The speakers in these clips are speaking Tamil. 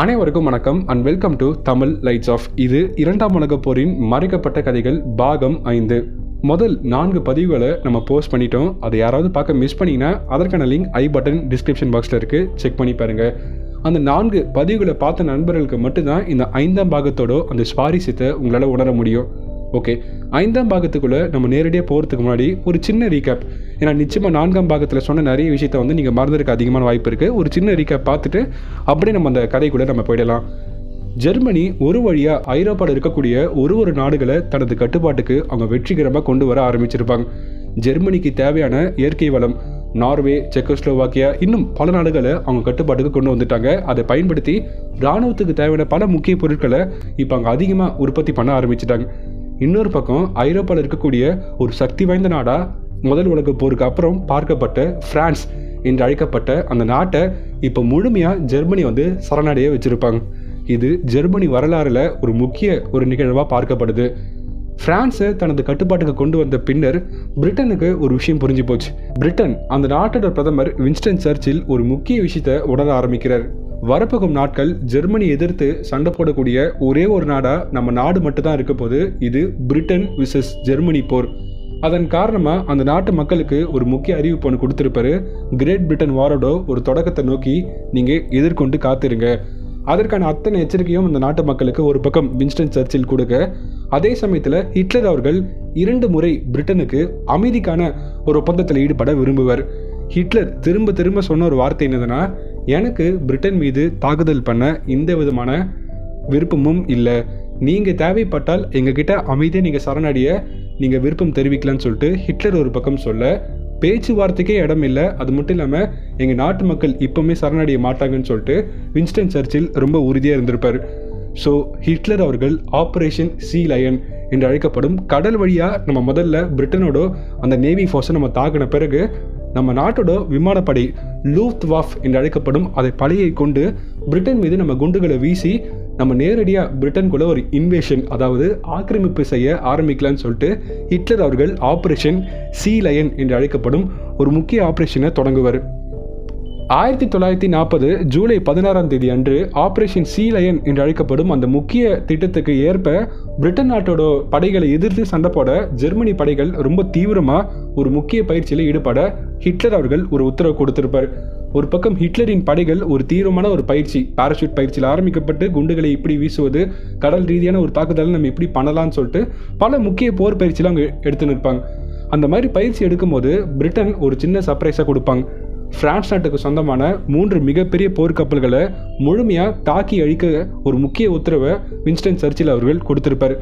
அனைவருக்கும் வணக்கம் and welcome to Tamil lights off. இது இரண்டாம் உலகப் போரின் மறைக்கப்பட்ட கதைகள் பாகம் 5. முதல் 4 பதிவுகளை நம்ம போஸ்ட் பண்ணிட்டோம். அதை யாராவது பார்க்க மிஸ் பண்ணிங்கன்னா அதற்கான லிங்க் ஐ பட்டன் டிஸ்கிரிப்ஷன் பாக்ஸில் இருக்குது, செக் பண்ணி பாருங்கள். அந்த 4 பதிவுகளை பார்த்த நண்பர்களுக்கு மட்டும்தான் இந்த 5ஆம் பாகத்தோட அந்த சுவாரஸ்யத்தை உங்களால் உணர முடியும். ஓகே, 5ஆம் பாகத்துக்குள்ளே நம்ம நேரடியாக போகிறதுக்கு முன்னாடி ஒரு சின்ன ரீகேப். ஏன்னா நிச்சயமாக 4ஆம் பாகத்தில் சொன்ன நிறைய விஷயத்த நீங்கள் மறந்துருக்க அதிகமான வாய்ப்பு இருக்குது. ஒரு சின்ன ரீகேப் பார்த்துட்டு அப்படியே நம்ம அந்த கதைக்குள்ளே நம்ம போயிடலாம். ஜெர்மனி ஒரு வழியாக ஐரோப்பாவில் இருக்கக்கூடிய ஒரு நாடுகளை தனது கட்டுப்பாட்டுக்கு அவங்க வெற்றிகரமாக கொண்டு வர ஆரம்பிச்சிருப்பாங்க. ஜெர்மனிக்கு தேவையான இயற்கை வளம் நார்வே, செக்கோஸ்லோவாக்கியா, இன்னும் பல நாடுகளை அவங்க கட்டுப்பாட்டுக்கு கொண்டு வந்துட்டாங்க. அதை பயன்படுத்தி இராணுவத்துக்கு தேவையான பல முக்கிய பொருட்களை இப்போ அங்கே அதிகமாக உற்பத்தி பண்ண ஆரம்பிச்சிட்டாங்க. இன்னொரு பக்கம் ஐரோப்பாவில் இருக்கக்கூடிய ஒரு சக்தி வாய்ந்த நாடாக முதல் உலக போருக்கு அப்புறம் பார்க்கப்பட்ட பிரான்ஸ் என்று அழைக்கப்பட்ட அந்த நாட்டை இப்போ முழுமையாக ஜெர்மனி சரணடைய வச்சுருப்பாங்க. இது ஜெர்மனி வரலாறில் ஒரு முக்கிய நிகழ்வாக பார்க்கப்படுது. பிரான்ஸை தனது கட்டுப்பாட்டுக்கு கொண்டு வந்த பின்னர் பிரிட்டனுக்கு ஒரு விஷயம் புரிஞ்சு போச்சு. பிரிட்டன் அந்த நாட்டோட பிரதமர் வின்ஸ்டன் சர்ச்சில் ஒரு முக்கிய விஷயத்தை உணர ஆரம்பிக்கிறார். வரப்போகும் நாட்கள் ஜெர்மனி எதிர்த்து சண்டை போடக்கூடிய ஒரே ஒரு நாடா நம்ம நாடு மட்டும் தான் இருக்க போது. இது பிரிட்டன் விசஸ் ஜெர்மனி போர். அதன் காரணமாக அந்த நாட்டு மக்களுக்கு ஒரு முக்கிய அறிவிப்பு ஒன்று கொடுத்துருப்பாரு. கிரேட் பிரிட்டன் வாரோட ஒரு தொடக்கத்தை நோக்கி நீங்கள் எதிர்கொண்டு காத்திருங்க. அதற்கான அத்தனை எச்சரிக்கையும் அந்த நாட்டு மக்களுக்கு ஒரு பக்கம் வின்ஸ்டன் சர்ச்சில் கொடுக்க, அதே சமயத்தில் ஹிட்லர் அவர்கள் 2 முறை பிரிட்டனுக்கு அமைதிக்கான ஒரு ஒப்பந்தத்தில் ஈடுபட விரும்புவார். ஹிட்லர் திரும்ப சொன்ன ஒரு வார்த்தை என்னதுன்னா, எனக்கு பிரிட்டன் மீது தாக்குதல் பண்ண எந்த விதமான விருப்பமும் இல்லை, நீங்கள் தேவைப்பட்டால் எங்ககிட்ட அமைதியை நீங்கள் சரணடைய நீங்கள் விருப்பம் தெரிவிக்கலான்னு சொல்லிட்டு ஹிட்லர் ஒரு பக்கம் சொல்ல, பேச்சுவார்த்தைக்கே இடம் இல்லை. அது மட்டும் இல்லாமல் எங்கள் நாட்டு மக்கள் இப்போவுமே சரணடைய மாட்டாங்கன்னு சொல்லிட்டு வின்ஸ்டன் சர்ச்சில் ரொம்ப உறுதியாக இருந்திருப்பார். ஸோ ஹிட்லர் அவர்கள் ஆப்ரேஷன் சீ லயன் என்று அழைக்கப்படும் கடல் வழியாக நம்ம முதல்ல பிரிட்டனோட அந்த நேவி ஃபோர்ஸை நம்ம தாக்கின பிறகு நம்ம நாட்டோட விமானப்படை லூஃப்ட்வாஃப் என்று அழைக்கப்படும் அதை படையை கொண்டு பிரிட்டன் மீது நம்ம குண்டுகளை வீசி நம்ம நேரடியாக பிரிட்டனுக்குள்ள ஒரு இன்வேஷன், அதாவது ஆக்கிரமிப்பு செய்ய ஆரம்பிக்கலான்னு சொல்லிட்டு ஹிட்லர் அவர்கள் ஆப்ரேஷன் சீ லயன் என்று அழைக்கப்படும் ஒரு முக்கிய ஆப்ரேஷனை தொடங்குவார். 1940 ஜூலை 16ஆம் தேதி அன்று ஆப்ரேஷன் சீ லயன் என்று அழைக்கப்படும் அந்த முக்கிய திட்டத்துக்கு ஏற்ப பிரிட்டன் நாட்டோட படைகளை எதிர்த்து சண்டை போட ஜெர்மனி படைகள் ரொம்ப தீவிரமாக ஒரு முக்கிய பயிற்சியில் ஈடுபட ஹிட்லர் அவர்கள் ஒரு உத்தரவு கொடுத்திருப்பார். ஒரு பக்கம் ஹிட்லரின் படைகள் ஒரு தீவிரமான ஒரு பயிற்சி, பாராசூட் பயிற்சியில் ஆரம்பிக்கப்பட்டு குண்டுகளை இப்படி வீசுவது, கடல் ரீதியான ஒரு தாக்குதலை நம்ம இப்படி பண்ணலாம்னு சொல்லிட்டு பல முக்கிய போர் பயிற்சியில் அவங்க எடுத்து நிற்பாங்க. அந்த மாதிரி பயிற்சி எடுக்கும்போது பிரிட்டன் ஒரு சின்ன சர்ப்ரைஸாக கொடுப்பாங்க. பிரான்ஸ் நாட்டுக்கு சொந்தமான 3 மிகப்பெரிய போர்க்கப்பல்களை முழுமையாக தாக்கி அழிக்க ஒரு முக்கிய உத்தரவை வின்ஸ்டன் சர்ச்சில் அவர்கள் கொடுத்திருப்பார்.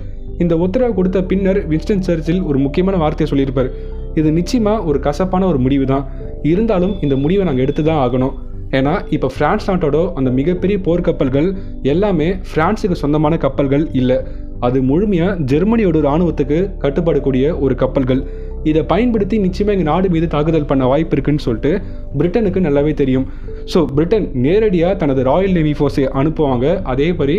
இந்த உத்தரவை கொடுத்த பின்னர் வின்ஸ்டன் சர்ச்சில் ஒரு முக்கியமான வார்த்தையை சொல்லியிருப்பார். இது நிச்சயமாக ஒரு கசப்பான ஒரு முடிவு தான், இருந்தாலும் இந்த முடிவை நாங்கள் எடுத்து தான் ஆகணும். ஏன்னா இப்போ பிரான்ஸ் நாட்டோட அந்த மிகப்பெரிய போர்க்கப்பல்கள் எல்லாமே பிரான்ஸுக்கு சொந்தமான கப்பல்கள் இல்லை. அது முழுமையாக ஜெர்மனியோட இராணுவத்துக்கு கட்டுப்படக்கூடிய ஒரு கப்பல்கள். இதை பயன்படுத்தி நிச்சயமாக எங்கள் நாடு மீது தாக்குதல் பண்ண வாய்ப்பு இருக்குன்னு சொல்லிட்டு பிரிட்டனுக்கு நல்லாவே தெரியும். ஸோ பிரிட்டன் நேரடியாக தனது ராயல் நேவி ஃபோர்ஸை அனுப்புவாங்க. அதே மாதிரி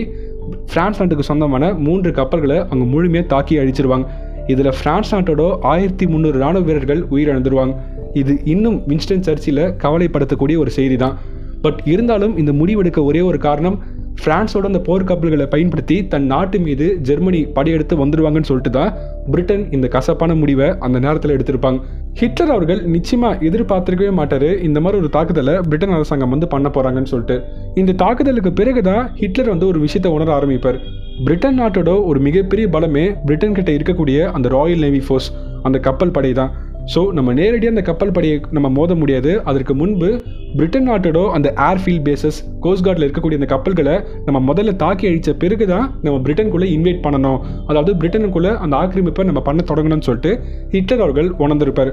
பிரான்ஸ் நாட்டுக்கு சொந்தமான 3 கப்பல்களை அங்கே முழுமையாக தாக்கி அழிச்சிருவாங்க. இதில் பிரான்ஸ் நாட்டோட 1300 இராணுவ வீரர்கள் உயிரிழந்துருவாங்க. இது இன்னும் வின்ஸ்டன் சர்ச்சில் கவலைப்படுத்தக்கூடிய ஒரு செய்தி தான். பட் இருந்தாலும் இந்த முடிவெடுக்க ஒரே ஒரு காரணம், பிரான்ஸோட அந்த போர்க்கப்பல்களை பயன்படுத்தி தன் நாட்டு மீது ஜெர்மனி படையெடுத்து வந்துடுவாங்கன்னு சொல்லிட்டு தான் பிரிட்டன் இந்த கசப்பான முடிவை அந்த நேரத்தில் எடுத்திருப்பாங்க. ஹிட்லர் அவர்கள் நிச்சயமாக எதிர்பார்த்திருக்கவே மாட்டார் இந்த மாதிரி ஒரு தாக்குதலை பிரிட்டன் அரசாங்கம் பண்ண போகிறாங்கன்னு சொல்லிட்டு. இந்த தாக்குதலுக்கு பிறகு தான் ஹிட்லர் ஒரு விஷயத்தை உணர ஆரம்பிப்பார். பிரிட்டன் நாட்டோட ஒரு மிகப்பெரிய பலமே பிரிட்டன் கிட்ட இருக்கக்கூடிய அந்த ராயல் நேவி ஃபோர்ஸ், அந்த கப்பல் படை தான். ஸோ நம்ம நேரடியாக அந்த கப்பல் படையை நம்ம மோத முடியாது. அதற்கு முன்பு பிரிட்டன் நாட்டோட அந்த ஏர்ஃபீல்ட் பேசஸ், கோஸ்ட்கார்டில் இருக்கக்கூடிய அந்த கப்பல்களை நம்ம முதல்ல தாக்கி அழித்த பிறகு தான் நம்ம பிரிட்டனுக்குள்ளே இன்வைட் பண்ணணும், அதாவது பிரிட்டனுக்குள்ளே அந்த ஆக்கிரமிப்பை நம்ம பண்ண தொடங்கணும்னு சொல்லிட்டு ஹிட்லர் அவர்கள் உணர்ந்திருப்பார்.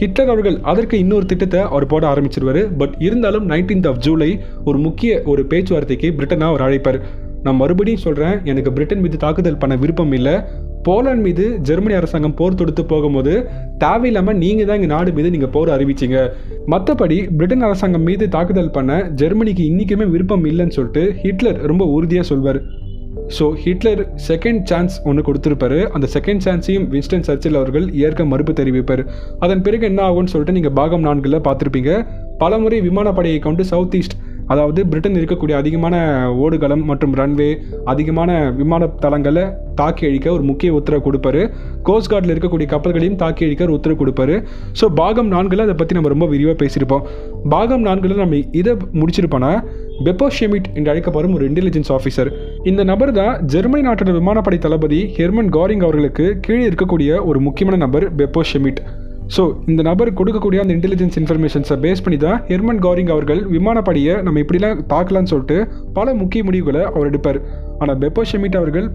ஹிட்லர் அவர்கள் அதற்கு இன்னொரு திட்டத்தை அவர் போட ஆரம்பிச்சிருவார். பட் இருந்தாலும் 19th ஜூலை ஒரு முக்கிய பேச்சுவார்த்தைக்கு பிரிட்டனாக அவர் அழைப்பார். நான் மறுபடியும் சொல்கிறேன், எனக்கு பிரிட்டன் மீது தாக்குதல் பண்ண விருப்பம் இல்லை. போலாந்து மீது ஜெர்மனி அரசாங்கம் போர் தொடுத்து போகும்போது தேவையில்லாமல் நீங்கள் தான் எங்கள் நாடு மீது நீங்கள் போர் அறிவிச்சிங்க. மற்றபடி பிரிட்டன் அரசாங்கம் மீது தாக்குதல் பண்ண ஜெர்மனிக்கு இன்றைக்குமே விருப்பம் இல்லைன்னு சொல்லிட்டு ஹிட்லர் ரொம்ப உறுதியாக சொல்வார். ஸோ ஹிட்லர் செகண்ட் சான்ஸ் ஒன்று கொடுத்துருப்பாரு. அந்த செகண்ட் சான்ஸையும் வின்ஸ்டன் சர்ச்சில் அவர்கள் ஏற்க மறுப்பு தெரிவிப்பார். அதன் பிறகு என்ன ஆகும்னு சொல்லிட்டு நீங்கள் பாகம் 4 பார்த்துருப்பீங்க. பலமுறை விமானப்படையை கொண்டு சவுத் ஈஸ்ட் அதாவது பிரிட்டன் இருக்கக்கூடிய அதிகமான ஓடுகளம் மற்றும் ரன்வே, அதிகமான விமான தளங்களை தாக்கி அழிக்க ஒரு முக்கிய உத்தரவு கொடுப்பாரு. கோஸ்ட் கார்டில் இருக்கக்கூடிய கப்பல்களையும் தாக்கி அழிக்க ஒரு உத்தரவு கொடுப்பாரு. ஸோ பாகம் 4 அதை பற்றி நம்ம ரொம்ப விரிவாக பேசியிருப்போம். பாகம் 4 நம்ம இதை முடிச்சிருப்போம்னா, பெப்போ ஷெமிட் என்று அழைக்கப்படும் ஒரு இன்டெலிஜென்ஸ் ஆஃபீஸர். இந்த நபர் தான் ஜெர்மனி நாட்டோட விமானப்படை தளபதி ஹெர்மன் கோரிங் அவர்களுக்கு கீழே இருக்கக்கூடிய ஒரு முக்கியமான நபர் பெப்போ ஷெமிட். ஸோ இந்த நபர் கொடுக்கக்கூடிய அந்த இன்டெலிஜென்ஸ் இன்ஃபர்மேஷன்ஸை பேஸ் பண்ணி தான் ஹெர்மன் கோரிங் அவர்கள் விமானப்படையை நம்ம இப்படிலாம் தாக்கலான்னு சொல்லிட்டு பல முக்கிய முடிவுகளை அவர் எடுப்பார். ஆனால் பெப்போ ஷெமிட் அவர்கள்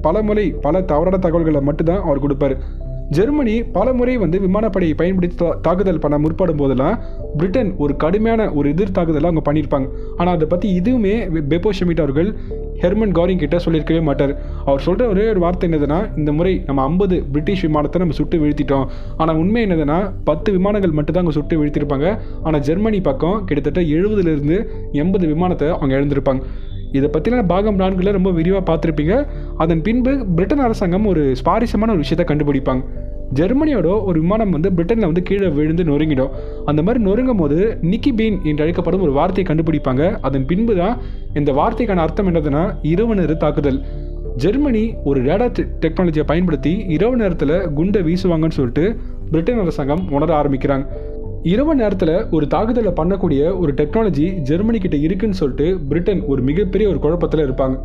பல தவறான தகவல்களை மட்டும்தான் அவர் கொடுப்பார். ஜெர்மனி பல முறை விமானப்படையை பயன்படுத்தி தாக்குதல் பண்ண முற்படும் போதெல்லாம் பிரிட்டன் ஒரு கடுமையான ஒரு எதிர் தாக்குதலை அவங்க பண்ணியிருப்பாங்க. ஆனால் அதை பற்றி இதுவுமே பெப்போ ஷெமிட் அவர்கள் ஹெர்மன் கோரிங் கிட்ட சொல்லியிருக்கவே மாட்டார். அவர் சொல்கிற ஒரே ஒரு வார்த்தை என்னதுன்னா, இந்த முறை நம்ம 50 பிரிட்டிஷ் விமானத்தை நம்ம சுட்டு வீழ்த்திட்டோம். ஆனால் உண்மை என்னதுன்னா 10 விமானங்கள் மட்டும்தான் அவங்க சுட்டு வீழ்த்திருப்பாங்க. ஆனால் ஜெர்மனி பக்கம் கிட்டத்தட்ட 70லேருந்து 80 விமானத்தை அவங்க இழந்திருப்பாங்க. இதை பற்றிலாம் பாகம் 4 ரொம்ப விரிவாக பார்த்துருப்பீங்க. அதன் பின்பு பிரிட்டன் அரசாங்கம் ஒரு சுவாரஸ்யமான ஒரு விஷயத்தை கண்டுபிடிப்பாங்க. ஜெர்மனியோட ஒரு விமானம் பிரிட்டனில் கீழே விழுந்து நொறுங்கிடும். அந்த மாதிரி நொறுங்கும் போது நிக்கி பீன் என்று அழைக்கப்படும் ஒரு வார்த்தையை கண்டுபிடிப்பாங்க. அதன் பின்பு தான் இந்த வார்த்தைக்கான அர்த்தம் என்னதுன்னா இரவு நேர தாக்குதல். ஜெர்மனி ஒரு ரேடார் டெக்னாலஜியை பயன்படுத்தி இரவு நேரத்தில் குண்டை வீசுவாங்கன்னு சொல்லிட்டு பிரிட்டன் அரசாங்கம் உணர ஆரம்பிக்கிறாங்க. இரவு நேரத்தில் ஒரு தாக்குதலை பண்ணக்கூடிய ஒரு டெக்னாலஜி ஜெர்மனி கிட்ட இருக்குன்னு சொல்லிட்டு பிரிட்டன் ஒரு மிகப்பெரிய ஒரு குழப்பத்தில் இருப்பாங்க.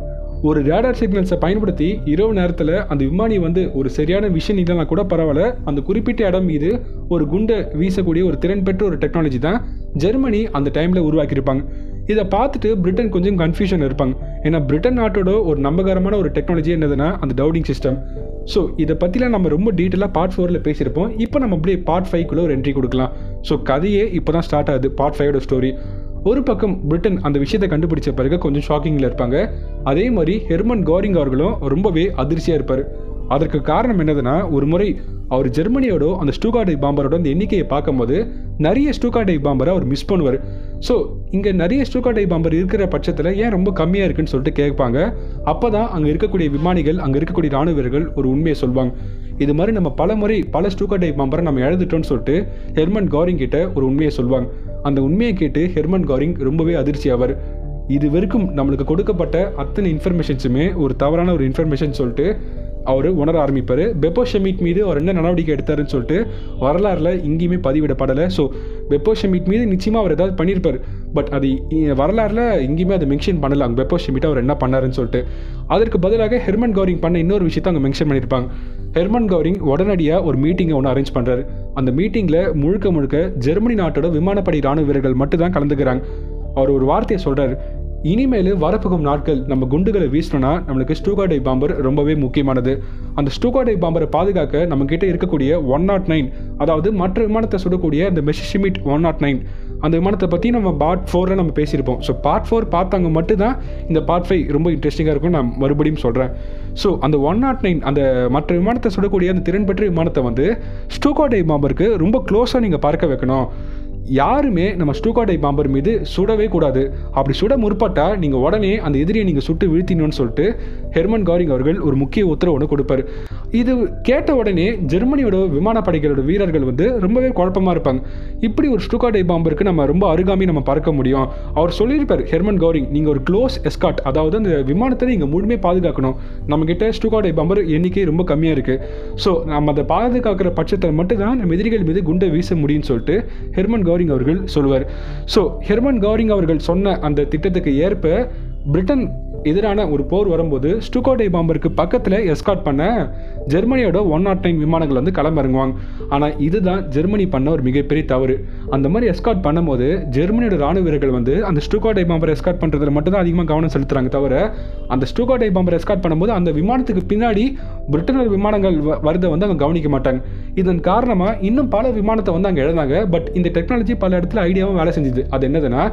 ஒரு ரேடார் சிக்னல்ஸை பயன்படுத்தி இரவு நேரத்தில் அந்த விமானி ஒரு சரியான விஷயம் இல்லைனா கூட பரவாயில்ல, அந்த குறிப்பிட்ட இடம் மீது ஒரு குண்டை வீசக்கூடிய ஒரு திறன் பெற்ற ஒரு டெக்னாலஜி தான் ஜெர்மனி அந்த டைமில் உருவாக்கியிருப்பாங்க. இதை பார்த்துட்டு பிரிட்டன் கொஞ்சம் கன்ஃபியூஷன் இருப்பாங்க. ஏன்னா பிரிட்டன் நாட்டோட ஒரு நம்பகரமான ஒரு டெக்னாலஜி என்னதுன்னா அந்த டவுடிங் சிஸ்டம். ஸோ இதை பற்றிலாம் நம்ம ரொம்ப டீட்டெயிலாக பார்ட் 4 பேசியிருப்போம். இப்போ நம்ம அப்படியே பார்ட் 5 ஒரு என்ட்ரி கொடுக்கலாம். ஸோ கதையே இப்போ தான் ஸ்டார்ட் ஆகுது. Part 5 story. ஒரு பக்கம் பிரிட்டன் அந்த விஷயத்தை கண்டுபிடிச்ச பிறகு கொஞ்சம் ஷாக்கிங்கில் இருப்பாங்க. அதே மாதிரி ஹெர்மன் கோரிங் அவர்களும் ரொம்பவே அதிர்ச்சியாக இருப்பார். அதற்கு காரணம் என்னதுன்னா, ஒரு முறை அவர் ஜெர்மனியோட அந்த ஸ்டூகார்டை பாம்பரோட அந்த எண்ணிக்கையை பார்க்கும்போது நிறைய ஸ்டூகார்டை பாம்பரை அவர் மிஸ் பண்ணுவார். ஸோ இங்கே நிறைய ஸ்டூகார்டை பாம்பர் இருக்கிற பட்சத்தில் ஏன் ரொம்ப கம்மியாக இருக்குன்னு சொல்லிட்டு கேட்பாங்க. அப்போ தான் அங்கே இருக்கக்கூடிய விமானிகள், அங்கே இருக்கக்கூடிய ராணுவ வீரர்கள் ஒரு உண்மையை சொல்வாங்க. இது மாதிரி நம்ம பல ஸ்டூகார்டை பாம்பரை நம்ம எழுதிட்டோம்னு சொல்லிட்டு ஹெர்மன் கோரிங் கிட்ட ஒரு உண்மையை சொல்வாங்க. அந்த உண்மையை கேட்டு ஹெர்மன் கோரிங் ரொம்பவே அதிர்ச்சி ஆவார். இது வரைக்கும் நம்மளுக்கு கொடுக்கப்பட்ட அத்தனை இன்ஃபர்மேஷன்ஸுமே ஒரு தவறான ஒரு இன்ஃபர்மேஷன் சொல்லிட்டு அவர் உணர ஆரம்பிப்பார். பெப்போ ஷெமிட் மீது அவர் என்ன நடவடிக்கை எடுத்தாருன்னு சொல்லிட்டு வரலாறுல எங்கேயுமே பதிவிடப்படலை. ஸோ பெப்போ ஷெமிட் மீது நிச்சயமாக அவர் ஏதாவது பண்ணியிருப்பார். பட் அது வரலாறுல எங்கேயுமே அதை மென்ஷன் பண்ணலாம், பெப்போ ஷெமிட் அவர் என்ன பண்ணாருன்னு சொல்லிட்டு. அதற்கு பதிலாக ஹெர்மன் கோரிங் பண்ண இன்னொரு விஷயத்தை அங்கே மென்ஷன் பண்ணியிருப்பாங்க. ஹெர்மன் கோரிங் உடனடியாக ஒரு மீட்டிங்கை ஒன்று அரேஞ்ச் பண்ணுறாரு. அந்த மீட்டிங்கில் முழுக்க ஜெர்மனி நாட்டோட விமானப்படை ராணுவ வீரர்கள் மட்டும் தான் கலந்துக்கிறாங்க. அவர் ஒரு வார்த்தையை சொல்கிறார், இனிமேல் வரப்போகும் நாட்கள் நம்ம குண்டுகளை வீசணும்னா நம்மளுக்கு ஸ்டூகார்டை பாம்பர் ரொம்பவே முக்கியமானது. அந்த ஸ்டூகார்டை பாம்பரை பாதுகாக்க நம்ம கிட்ட இருக்கக்கூடிய 109, அதாவது மற்ற விமானத்தை சுடக்கூடிய அந்த மெஷிமிட் 109, அந்த விமானத்தை பற்றி நம்ம பார்ட் 4 நம்ம பேசியிருப்போம். ஸோ பார்ட் 4 பார்த்தாங்க மட்டும்தான் இந்த பார்ட் 5 ரொம்ப இன்ட்ரெஸ்டிங்காக இருக்கும். நான் மறுபடியும் சொல்கிறேன். ஸோ அந்த 109 அந்த மற்ற விமானத்தை சுடக்கூடிய அந்த திறன் பெற்ற விமானத்தை ஸ்டூகார்டை பாம்பருக்கு ரொம்ப க்ளோஸாக நீங்கள் பார்க்க வைக்கணும். யாருமே நம்ம ஸ்டூகார்டை பாம்பர் மீது சுடவே கூடாது. அப்படி சுட முற்பட்டால் நீங்கள் உடனே அந்த எதிரியை நீங்கள் சுட்டு வீழ்த்தினோன்னு சொல்லிட்டு ஹெர்மன் கோரிங் அவர்கள் ஒரு முக்கிய உத்தரவு ஒன்று கொடுப்பார். இது கேட்ட உடனே ஜெர்மனியோட விமானப்படைகளோட வீரர்கள் ரொம்பவே குழப்பமாக இருப்பாங்க. இப்படி ஒரு ஸ்டூகார்டை பாம்பருக்கு நம்ம ரொம்ப அருகாமி நம்ம பறக்க முடியும். அவர் சொல்லியிருப்பார் ஹெர்மன் கோரிங், நீங்கள் ஒரு க்ளோஸ் எஸ்காட், அதாவது அந்த விமானத்தை நீங்கள் முழுமையாக பாதுகாக்கணும். நம்மக்கிட்ட ஸ்டூகார்டை பாம்பர் எண்ணிக்கை ரொம்ப கம்மியாக இருக்குது. ஸோ நம்ம அதை பாதுகாக்கிற பட்சத்தில் மட்டும்தான் நம்ம எதிரிகள் மீது குண்டை வீச முடியும்னு சொல்லிட்டு ஹெர்மன் கோரிங் அவர்கள் சொல்லுவார். ஸோ ஹெர்மன் கோரிங் அவர்கள் சொன்ன அந்த திட்டத்துக்கு ஏற்ப பிரிட்டன் எதிரான ஒரு போர் வரும்போது ஸ்டூகார்டை பாம்பருக்கு பக்கத்தில் எஸ்கார்ட் பண்ண ஜெர்மனியோட 109 விமானங்கள் களமிறங்குவாங்க. ஆனால் இதுதான் ஜெர்மனி பண்ண ஒரு மிகப்பெரிய தவறு. அந்த மாதிரி எஸ்கார்ட் பண்ணும்போது ஜெர்மனியோட ராணுவ வீரர்கள் அந்த ஸ்டூகார்டை பாம்பரை எஸ்கார்ட் பண்ணுறதுல மட்டும்தான் அதிகமாக கவனம் செலுத்துறாங்க தவிர, அந்த ஸ்டூகார்டை பாம்பரை எஸ்கார்ட் பண்ணும்போது அந்த விமானத்துக்கு பின்னாடி பிரிட்டனோட விமானங்கள் வருதை அவங்க கவனிக்க மாட்டாங்க. இதன் காரணமாக இன்னும் பல விமானத்தை அங்கே இழந்தாங்க. பட் இந்த டெக்னாலஜி பல இடத்துல ஐடியாவும் வேலை செஞ்சுது. அது என்னதுன்னா,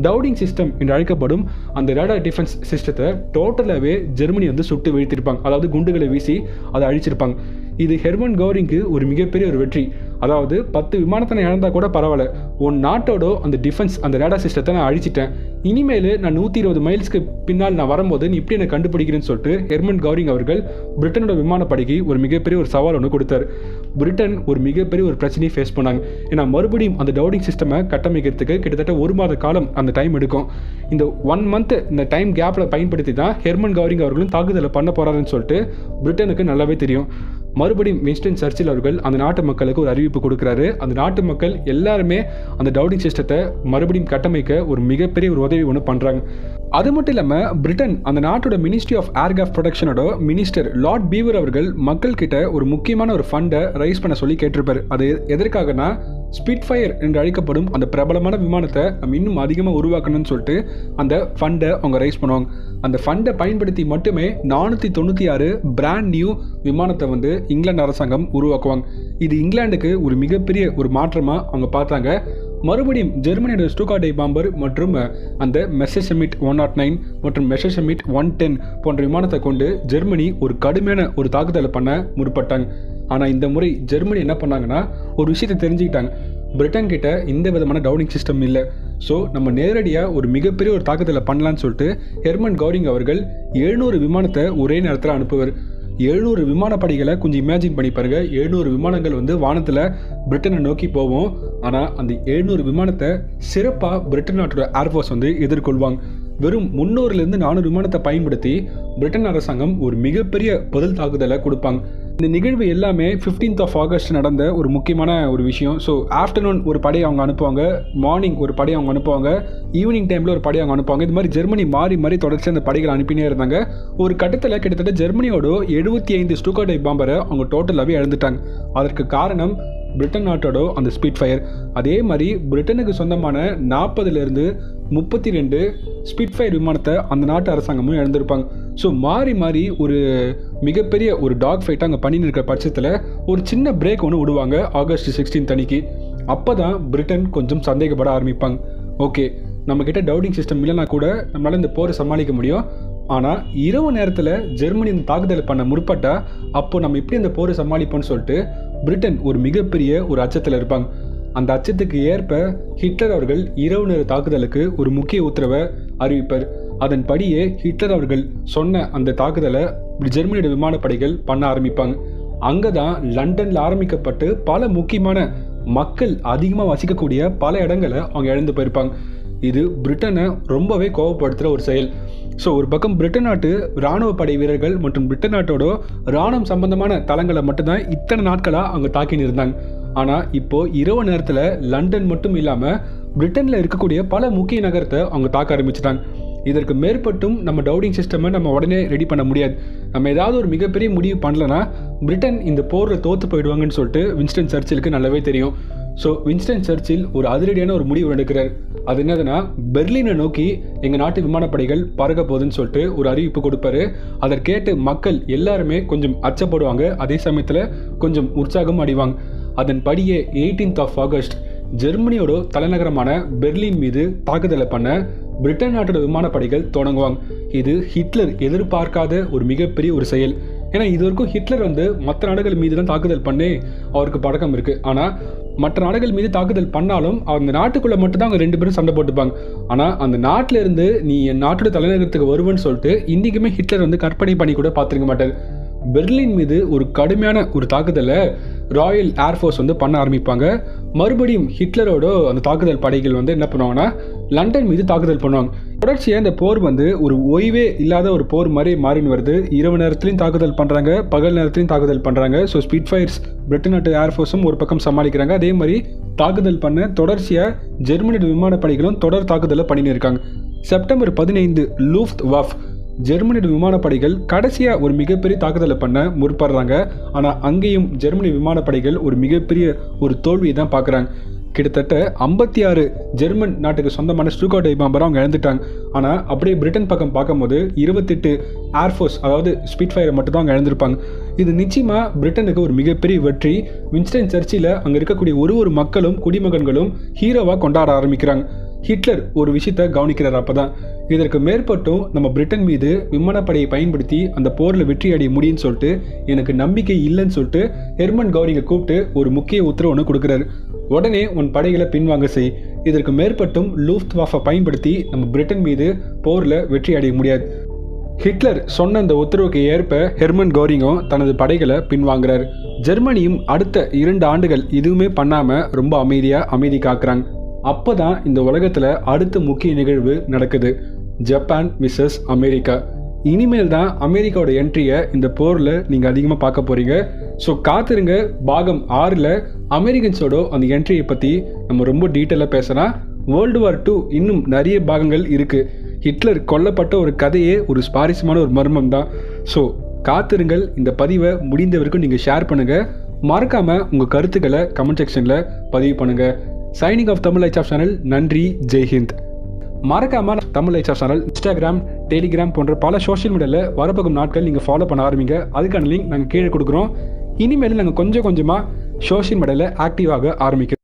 டவுடிங் சிஸ்டம் என்று அழைக்கப்படும் அந்த ரேடார் டிஃபென்ஸ் சிஸ்டத்தை டோட்டலாகவே ஜெர்மனி சுட்டு வீழ்த்திருப்பாங்க. அதாவது குண்டுகளை வீசி அதை அழிச்சிருப்பாங்க. இது ஹெர்மன் கோரிங்க்கு ஒரு மிகப்பெரிய ஒரு வெற்றி. அதாவது 10 விமானத்தை நான் இழந்தால் கூட பரவாயில்ல, உன் நாட்டோட அந்த டிஃபென்ஸ் அந்த ரேடார் சிஸ்டத்தை நான் அழிச்சிட்டேன். இனிமேல் நான் 120 மைல்ஸ்க்கு பின்னால் நான் வரும்போது நீ இப்படி என்னை கண்டுபிடிக்கிறேன்னு சொல்லிட்டு ஹெர்மன் கோரிங் அவர்கள் பிரிட்டனோட விமானப்படைக்கு ஒரு மிகப்பெரிய ஒரு சவால் ஒன்று கொடுத்தாரு. பிரிட்டன் ஒரு மிகப்பெரிய ஒரு பிரச்சனையை ஃபேஸ் பண்ணாங்க. ஏன்னா மறுபடியும் அந்த டவுடிங் சிஸ்டமை கட்டமைக்கிறதுக்கு கிட்டத்தட்ட 1 மாத காலம் அந்த டைம் எடுக்கும். இந்த 1 மந்த் இந்த டைம் கேப்பில் பயன்படுத்தி தான் ஹெர்மன் கவரிங் அவர்களும் தாக்குதலை பண்ண போகிறாருன்னு சொல்லிட்டு பிரிட்டனுக்கு நல்லாவே தெரியும். மறுபடியும் வின்ஸ்டன் சர்ச்சில் அவர்கள் அந்த நாட்டு மக்களுக்கு ஒரு அறிவிப்பு கொடுக்குறாரு. அந்த நாட்டு மக்கள் எல்லாருமே அந்த டவுடிங் சிஸ்டத்தை மறுபடியும் கட்டமைக்க ஒரு மிகப்பெரிய ஒரு உதவி ஒன்று பண்ணுறாங்க. அது மட்டும் இல்லாமல் பிரிட்டன் அந்த நாட்டோட மினிஸ்ட்ரி ஆஃப் ஏர்கிராஃப்ட் ப்ரொடக்ஷனோட மினிஸ்டர் லார்ட் பீவர் அவர்கள் மக்கள் கிட்ட ஒரு முக்கியமான ஒரு ஃபண்டை ரைஸ் பண்ண சொல்லி கேட்டிருப்பார். அது எதற்காகனா ஸ்பிட்ஃபயர் என்று அழைக்கப்படும் அந்த பிரபலமான விமானத்தை நம்ம இன்னும் அதிகமாக உருவாக்கணும்னு சொல்லிட்டு அந்த ஃபண்டை அவங்க ரைஸ் பண்ணுவாங்க. அந்த ஃபண்டை பயன்படுத்தி மட்டுமே 496 பிராண்ட் நியூ விமானத்தை வந்து இங்கிலாந்து அரசாங்கம் உருவாக்குவாங்க. இது இங்கிலாந்துக்கு ஒரு மிகப்பெரிய ஒரு மாற்றமாக அவங்க பார்த்தாங்க. மறுபடியும் ஜெர்மனியோட ஸ்டூகார்டை பாம்பர் மற்றும் அந்த மெசர்ஷமிட் 109 மற்றும் மெசர்ஷமிட் 110 போன்ற விமானத்தை கொண்டு ஜெர்மனி ஒரு கடுமையான ஒரு தாக்குதலை பண்ண முற்பட்டாங்க. ஆனால் இந்த முறை ஜெர்மனி என்ன பண்ணாங்கன்னா ஒரு விஷயத்தை தெரிஞ்சுக்கிட்டாங்க. பிரிட்டன் கிட்ட இந்த விதமான டவுனிங் சிஸ்டம் இல்லை. ஸோ நம்ம நேரடியாக ஒரு மிகப்பெரிய ஒரு தாக்குதலை பண்ணலான்னு சொல்லிட்டு ஹெர்மன் கவரிங் அவர்கள் 700 விமானத்தை ஒரே நேரத்தில் அனுப்புவார். 700 விமானப்படைகளை கொஞ்சம் இமேஜின் பண்ணி பாருங்க. 700 விமானங்கள் வந்து வானத்தில் பிரிட்டனை நோக்கி போவோம். ஆனால் அந்த 700 விமானத்தை சிறப்பாக பிரிட்டன் நாட்டோட ஏர்ஃபோர்ஸ் வந்து எதிர்கொள்வாங்க. வெறும் 300லேருந்து 400 விமானத்தை பயன்படுத்தி பிரிட்டன் அரசாங்கம் ஒரு மிகப்பெரிய பதில் தாக்குதலை கொடுப்பாங்க. இந்த நிகழ்வு எல்லாமே 15th of August நடந்த ஒரு முக்கியமான ஒரு விஷயம். ஸோ ஆஃப்டர்நூன் ஒரு படையை அவங்க அனுப்புவாங்க, மார்னிங் ஒரு படையை அவங்க அனுப்புவாங்க, ஈவினிங் டைமில் ஒரு படையை அவங்க அனுப்புவாங்க. இது மாதிரி ஜெர்மனி மாறி மாறி தொடர்ச்சி அந்த படைகளை அனுப்பினே இருந்தாங்க. ஒரு கட்டத்தில் கிட்டத்தட்ட ஜெர்மனியோட 75 ஸ்டூகார்டை பாம்பரை அவங்க டோட்டலாகவே இழந்துட்டாங்க. அதற்கு காரணம் பிரிட்டன் நாட்டோட அந்த ஸ்பிட்ஃபயர். அதே மாதிரி பிரிட்டனுக்கு சொந்தமான 40லேருந்து 32 ஸ்பிட்ஃபயர் விமானத்தை அந்த நாட்டு அரசாங்கமும் இழந்திருப்பாங்க. ஸோ மாறி மாறி ஒரு மிகப்பெரிய ஒரு டாக் ஃபைட்டாக அங்கே பண்ணின்னு இருக்கிற பட்சத்தில் ஒரு சின்ன பிரேக் ஒன்று விடுவாங்க August 16 அன்னைக்கு. அப்போ தான் பிரிட்டன் கொஞ்சம் சந்தேகப்பட ஆரம்பிப்பாங்க. ஓகே, நம்மக்கிட்ட டவுடிங் சிஸ்டம் இல்லைனா கூட நம்மளால் இந்த போரை சமாளிக்க முடியும். ஆனால் இரவு நேரத்தில் ஜெர்மனி இந்த தாக்குதல் பண்ண முற்பட்டால் அப்போ நம்ம எப்படி இந்த போரை சமாளிப்போம்னு சொல்லிட்டு பிரிட்டன் ஒரு மிகப்பெரிய ஒரு அச்சத்தில் இருப்பாங்க. அந்த அச்சத்துக்கு ஏற்ப ஹிட்லர் அவர்கள் இரவு நேர தாக்குதலுக்கு ஒரு முக்கிய உத்தரவை அறிவிப்பார். அதன்படியே ஹிட்லர் அவர்கள் சொன்ன அந்த தாக்குதலை ஜெர்மனியோட விமானப்படைகள் பண்ண ஆரம்பிப்பாங்க. அங்கே தான் லண்டனில் ஆரம்பிக்கப்பட்டு பல முக்கியமான மக்கள் அதிகமாக வசிக்கக்கூடிய பல இடங்களை அவங்க இழந்து போயிருப்பாங்க. இது பிரிட்டனை ரொம்பவே கோபப்படுத்துகிற ஒரு செயல். ஸோ ஒரு பக்கம் பிரிட்டன் நாட்டு இராணுவ படை வீரர்கள் மற்றும் பிரிட்டன் நாட்டோட இராணுவம் சம்பந்தமான தளங்களை மட்டும்தான் இத்தனை நாட்களாக அவங்க தாக்கின்னு இருந்தாங்க. ஆனால் இப்போது இரவு நேரத்தில் லண்டன் மட்டும் இல்லாமல் பிரிட்டனில் இருக்கக்கூடிய பல முக்கிய நகரத்தை அவங்க தாக்க ஆரம்பிச்சிட்டாங்க. இதற்கு மேற்பட்டும் நம்ம டவுடிங் சிஸ்டமை நம்ம உடனே ரெடி பண்ண முடியாது. நம்ம ஏதாவது ஒரு மிகப்பெரிய முடிவு பண்ணலன்னா பிரிட்டன் இந்த போரில் தோற்று போயிடுவாங்கன்னு சொல்லிட்டு வின்ஸ்டன் சர்ச்சிலுக்கு நல்லாவே தெரியும். ஸோ வின்ஸ்டன் சர்ச்சில் ஒரு அதிரடியான ஒரு முடிவு எடுக்கிறார். அது என்னதுன்னா பெர்லினை நோக்கி எங்கள் நாட்டு விமானப்படைகள் பறக்க போகுதுன்னு சொல்லிட்டு ஒரு அறிவிப்பு கொடுப்பாரு. அதை கேட்டு மக்கள் எல்லாருமே கொஞ்சம் அச்சப்படுவாங்க, அதே சமயத்தில் கொஞ்சம் உற்சாகம் அடைவாங்க. அதன்படியே 18th of August ஜெர்மனியோட தலைநகரமான பெர்லின் மீது தாக்குதலை பண்ண பிரிட்டன் நாட்டோட விமானப்படைகள் தொடங்குவாங்க. இது ஹிட்லர் எதிர்பார்க்காத ஒரு மிகப்பெரிய ஒரு செயல். ஏன்னா இது வரைக்கும் ஹிட்லர் வந்து மற்ற நாடுகள் மீது தான் தாக்குதல் பண்ணி அவருக்கு பழக்கம் இருக்குது. ஆனால் மற்ற நாடுகள் மீது தாக்குதல் பண்ணாலும் அந்த நாட்டுக்குள்ளே மட்டும்தான் அவங்க 2 பேரும் சண்டை போட்டுப்பாங்க. ஆனால் அந்த நாட்டில் இருந்து நீ என் நாட்டோட தலைநகரத்துக்கு வருவேன்னு சொல்லிட்டு இன்றைக்குமே ஹிட்லர் வந்து கற்பனை பண்ணி கூட பார்த்துருக்க மாட்டார். பெர்லின் மீது ஒரு கடுமையான ஒரு தாக்குதலை ராயல் ஏர்ஃபோர்ஸ் வந்து பண்ண ஆரம்பிப்பாங்க. மறுபடியும் ஹிட்லரோட அந்த தாக்குதல் படைகள் வந்து என்ன பண்ணுவாங்கன்னா லண்டன் மீது தாக்குதல் பண்ணுவாங்க. தொடர்ச்சியாக இந்த போர் வந்து ஒரு ஓய்வே இல்லாத ஒரு போர் மாதிரி மாறின்னு வருது. இரவு நேரத்துலையும் தாக்குதல் பண்ணுறாங்க, பகல் நேரத்துலையும் தாக்குதல் பண்ணுறாங்க. ஸோ ஸ்பிட்ஃபயர்ஸ் பிரிட்டன் நாட்டு ஏர்ஃபோர்ஸும் ஒரு பக்கம் சமாளிக்கிறாங்க. அதே மாதிரி தாக்குதல் பண்ண தொடர்ச்சியாக ஜெர்மனியோட விமானப்படைகளும் தொடர் தாக்குதலை பண்ணின்னு இருக்காங்க. செப்டம்பர் 15 லூஃப்ட் வாஃப் ஜெர்மனியோட விமானப்படைகள் கடைசியாக ஒரு மிகப்பெரிய தாக்குதலை பண்ண முற்படுறாங்க. ஆனால் அங்கேயும் ஜெர்மனி விமானப்படைகள் ஒரு மிகப்பெரிய ஒரு தோல்வியை தான் பார்க்குறாங்க. கிட்டத்தட்ட 56 ஜெர்மன் நாட்டுக்கு சொந்தமான ஸ்டூகார்டை பாம்பரை அவங்க இழந்துட்டாங்க. ஆனால் அப்படியே பிரிட்டன் பக்கம் பார்க்கும்போது 28 ஏர்ஃபோர்ஸ் அதாவது ஸ்பிட்ஃபயரை மட்டும் தான் அவங்க இழந்திருப்பாங்க. இது நிச்சயமாக பிரிட்டனுக்கு ஒரு மிகப்பெரிய வெற்றி. வின்ஸ்டன் சர்ச்சில் அங்கே இருக்கக்கூடிய ஒரு மக்களும் குடிமகன்களும் ஹீரோவாக கொண்டாட ஆரம்பிக்கிறாங்க. ஹிட்லர் ஒரு விஷயத்தை கவனிக்கிறார். அப்போ தான் இதற்கு மேற்பட்டும் நம்ம பிரிட்டன் மீது விமானப்படையை பயன்படுத்தி அந்த போரில் வெற்றி அடைய முடியும்னு சொல்லிட்டு எனக்கு நம்பிக்கை இல்லைன்னு சொல்லிட்டு ஹெர்மன் கவரிங்கை கூப்பிட்டு ஒரு முக்கிய உத்தரவு ஒன்று கொடுக்குறாரு. உடனே உன் படைகளை பின்வாங்க செய். இதற்கு மேற்பட்டும் லூஃப்ட் வாஃபை பயன்படுத்தி நம்ம பிரிட்டன் மீது போரில் வெற்றி அடைய முடியாது. ஹிட்லர் சொன்ன இந்த உத்தரவுக்கு ஏற்ப ஹெர்மன் கோரிங்கும் தனது படைகளை பின்வாங்குறார். ஜெர்மனியும் அடுத்த 2 ஆண்டுகள் எதுவுமே பண்ணாம ரொம்ப அமைதி காக்குறாங்க. அப்பதான் இந்த உலகத்துல அடுத்த முக்கிய நிகழ்வு நடக்குது. Japan versus America. இனிமேல் தான் அமெரிக்காவோட என்ட்ரியை இந்த போரில் நீங்கள் அதிகமாக பார்க்க போகிறீங்க. ஸோ காத்திருங்க. பாகம் 6ல் அமெரிக்கன்ஸோட அந்த என்ட்ரியை பற்றி நம்ம ரொம்ப டீட்டெயிலாக பேசலாம். வேர்ல்டு வார் 2 இன்னும் நிறைய பாகங்கள் இருக்குது. ஹிட்லர் கொல்லப்பட்ட ஒரு கதையே ஒரு சுவாரஸ்யமான ஒரு மர்மம் தான். ஸோ காத்திருங்கள். இந்த பதிவை முடிந்த வரைக்கும் நீங்கள் ஷேர் பண்ணுங்கள். மறக்காமல் உங்கள் கருத்துக்களை கமெண்ட் செக்ஷனில் பதிவு பண்ணுங்கள். Signing off Tamil lights off channel. நன்றி. ஜெய்ஹிந்த். மறக்காம Tamil lights off channel Instagram, Telegram போன்ற பல சோஷியல் மீடியாவில் வரப்போகும் நாட்கள் நீங்கள் ஃபாலோ பண்ண ஆரம்பிங்க. அதுக்கான லிங்க் நாங்கள் கீழே கொடுக்குறோம். இனிமேல் நாங்கள் கொஞ்சம் கொஞ்சமாக சோஷியல் மீடியாவில் ஆக்டிவாக ஆரம்பிக்கிறோம்.